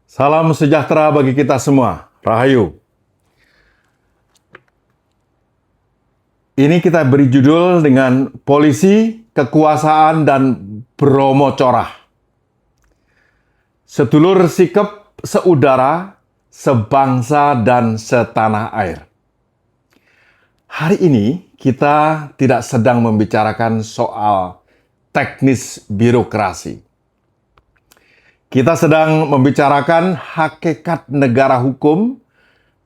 Salam sejahtera bagi kita semua. Rahayu. Ini kita beri judul dengan polisi, kekuasaan, dan Bromo Corah. Sedulur sikep, seudara, sebangsa, dan setanah air. Hari ini kita tidak sedang membicarakan soal teknis birokrasi. Kita sedang membicarakan hakikat negara hukum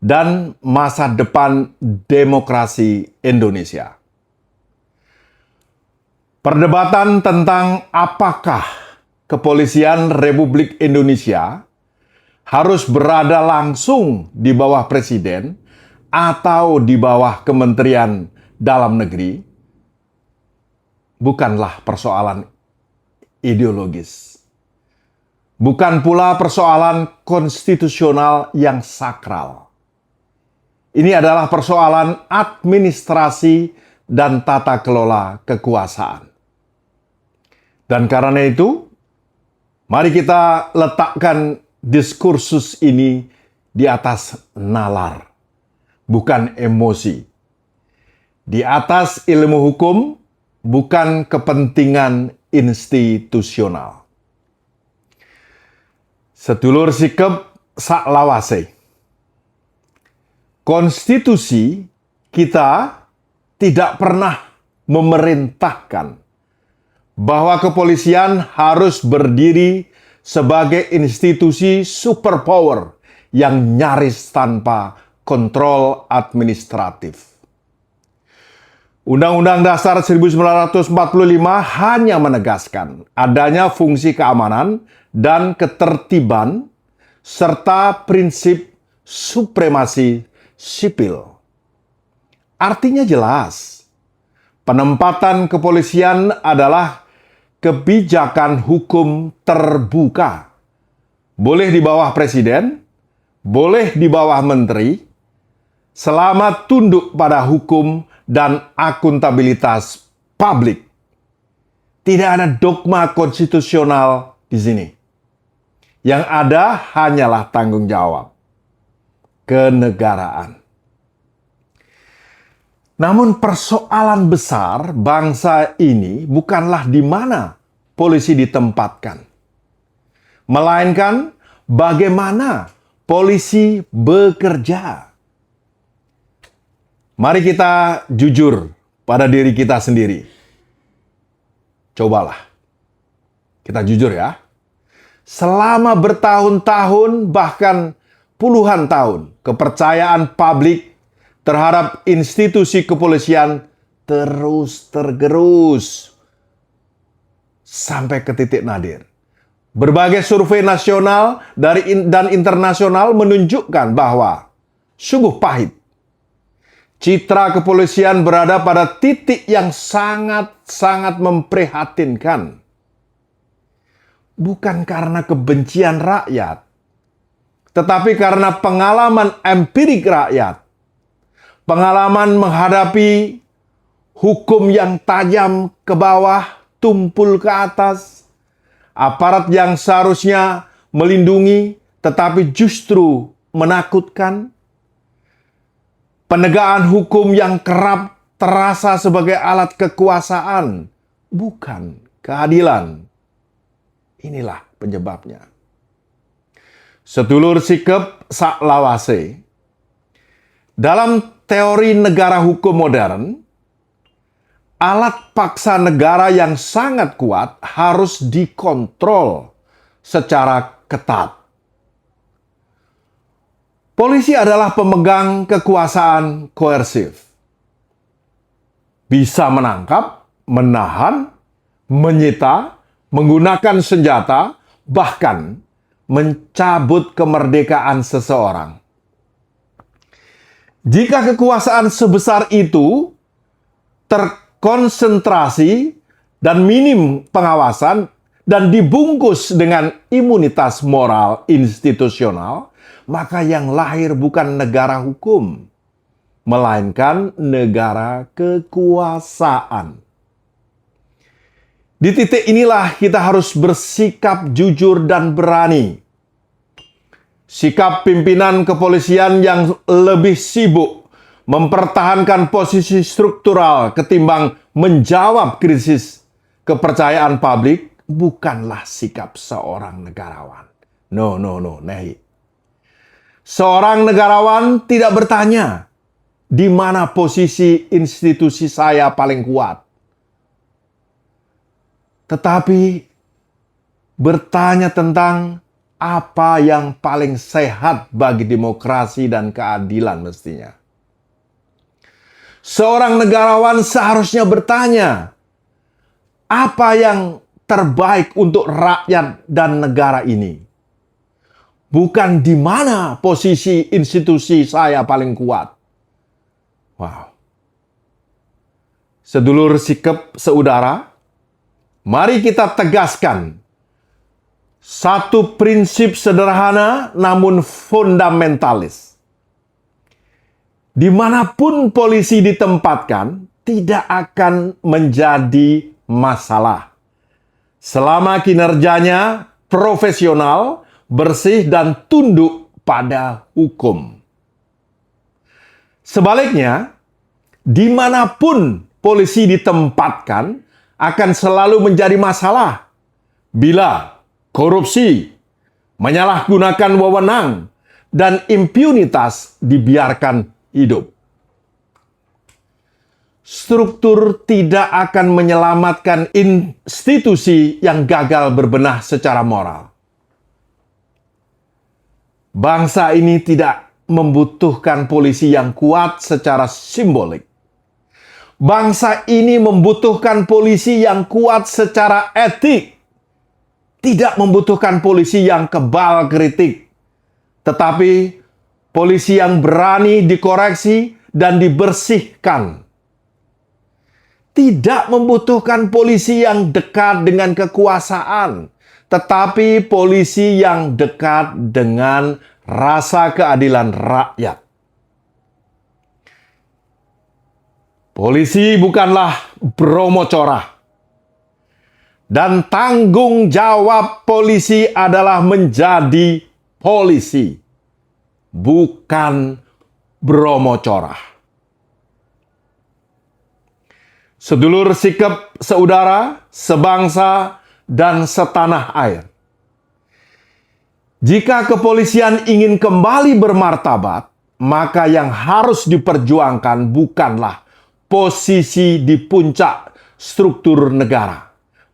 dan masa depan demokrasi Indonesia. Perdebatan tentang apakah kepolisian Republik Indonesia harus berada langsung di bawah presiden atau di bawah Kementerian Dalam Negeri bukanlah persoalan ideologis. Bukan pula persoalan konstitusional yang sakral. Ini adalah persoalan administrasi dan tata kelola kekuasaan. Dan karena itu, mari kita letakkan diskursus ini di atas nalar, bukan emosi. Di atas ilmu hukum, bukan kepentingan institusional. Sedulur sikep saklawase. Konstitusi kita tidak pernah memerintahkan bahwa kepolisian harus berdiri sebagai institusi superpower yang nyaris tanpa kontrol administratif. Undang-Undang Dasar 1945 hanya menegaskan adanya fungsi keamanan dan ketertiban serta prinsip supremasi sipil. Artinya jelas, penempatan kepolisian adalah kebijakan hukum terbuka. Boleh di bawah presiden, boleh di bawah menteri, selama tunduk pada hukum dan akuntabilitas publik. Tidak ada dogma konstitusional di sini. Yang ada hanyalah tanggung jawab kenegaraan. Namun persoalan besar bangsa ini bukanlah di mana polisi ditempatkan, melainkan bagaimana polisi bekerja. Mari kita jujur pada diri kita sendiri. Cobalah. Kita jujur ya. Selama bertahun-tahun bahkan puluhan tahun, kepercayaan publik terhadap institusi kepolisian terus tergerus sampai ke titik nadir. Berbagai survei nasional dan internasional menunjukkan bahwa sungguh pahit. Citra kepolisian berada pada titik yang sangat-sangat memprihatinkan. Bukan karena kebencian rakyat, tetapi karena pengalaman empirik rakyat. Pengalaman menghadapi hukum yang tajam ke bawah, tumpul ke atas. Aparat yang seharusnya melindungi, tetapi justru menakutkan. Penegakan hukum yang kerap terasa sebagai alat kekuasaan, bukan keadilan. Inilah penyebabnya. Sedulur sikep saklawase. Dalam teori negara hukum modern, alat paksa negara yang sangat kuat harus dikontrol secara ketat. Polisi adalah pemegang kekuasaan koersif. Bisa menangkap, menahan, menyita, menggunakan senjata, bahkan mencabut kemerdekaan seseorang. Jika kekuasaan sebesar itu terkonsentrasi dan minim pengawasan dan dibungkus dengan imunitas moral institusional, maka yang lahir bukan negara hukum, melainkan negara kekuasaan. Di titik inilah kita harus bersikap jujur dan berani. sikap pimpinan kepolisian yang lebih sibuk mempertahankan posisi struktural ketimbang menjawab krisis kepercayaan publik bukanlah sikap seorang negarawan. No, nahi. Seorang negarawan tidak bertanya, di mana posisi institusi saya paling kuat. Tetapi bertanya tentang apa yang paling sehat bagi demokrasi dan keadilan mestinya. Seorang negarawan seharusnya bertanya, apa yang terbaik untuk rakyat dan negara ini? Bukan di mana posisi institusi saya paling kuat. Wow. Sedulur sikap seudara, mari kita tegaskan satu prinsip sederhana namun fundamentalis. Dimanapun polisi ditempatkan, tidak akan menjadi masalah selama kinerjanya profesional, bersih, dan tunduk pada hukum. Sebaliknya, dimanapun polisi ditempatkan akan selalu menjadi masalah bila korupsi, menyalahgunakan wewenang, dan impunitas dibiarkan hidup. Struktur tidak akan menyelamatkan institusi yang gagal berbenah secara moral. Bangsa ini tidak membutuhkan polisi yang kuat secara simbolik. Bangsa ini membutuhkan polisi yang kuat secara etik. Tidak membutuhkan polisi yang kebal kritik. Tetapi polisi yang berani dikoreksi dan dibersihkan. Tidak membutuhkan polisi yang dekat dengan kekuasaan, tetapi polisi yang dekat dengan rasa keadilan rakyat. Polisi bukanlah Bromo Corah. Dan tanggung jawab polisi adalah menjadi polisi, bukan Bromo Corah. Sedulur sikap seudara, sebangsa, dan setanah air. Jika kepolisian ingin kembali bermartabat, maka yang harus diperjuangkan bukanlah posisi di puncak struktur negara,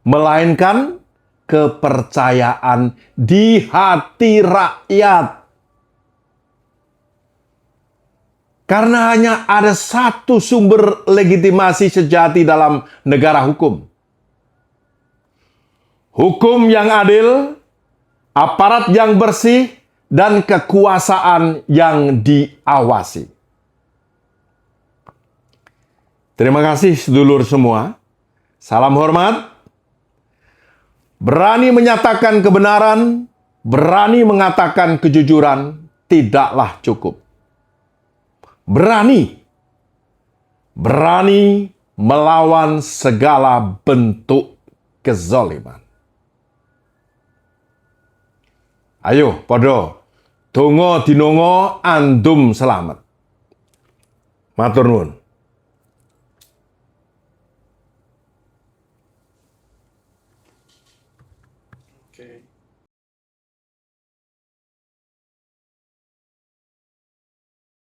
melainkan kepercayaan di hati rakyat. Karena hanya ada satu sumber legitimasi sejati dalam negara hukum. Hukum yang adil, aparat yang bersih, dan kekuasaan yang diawasi. Terima kasih sedulur semua. Salam hormat. Berani menyatakan kebenaran, berani mengatakan kejujuran, tidaklah cukup. Berani melawan segala bentuk kezaliman. Ayo, podo, donga dinonga andum selamat. Matur nuwun. Okay.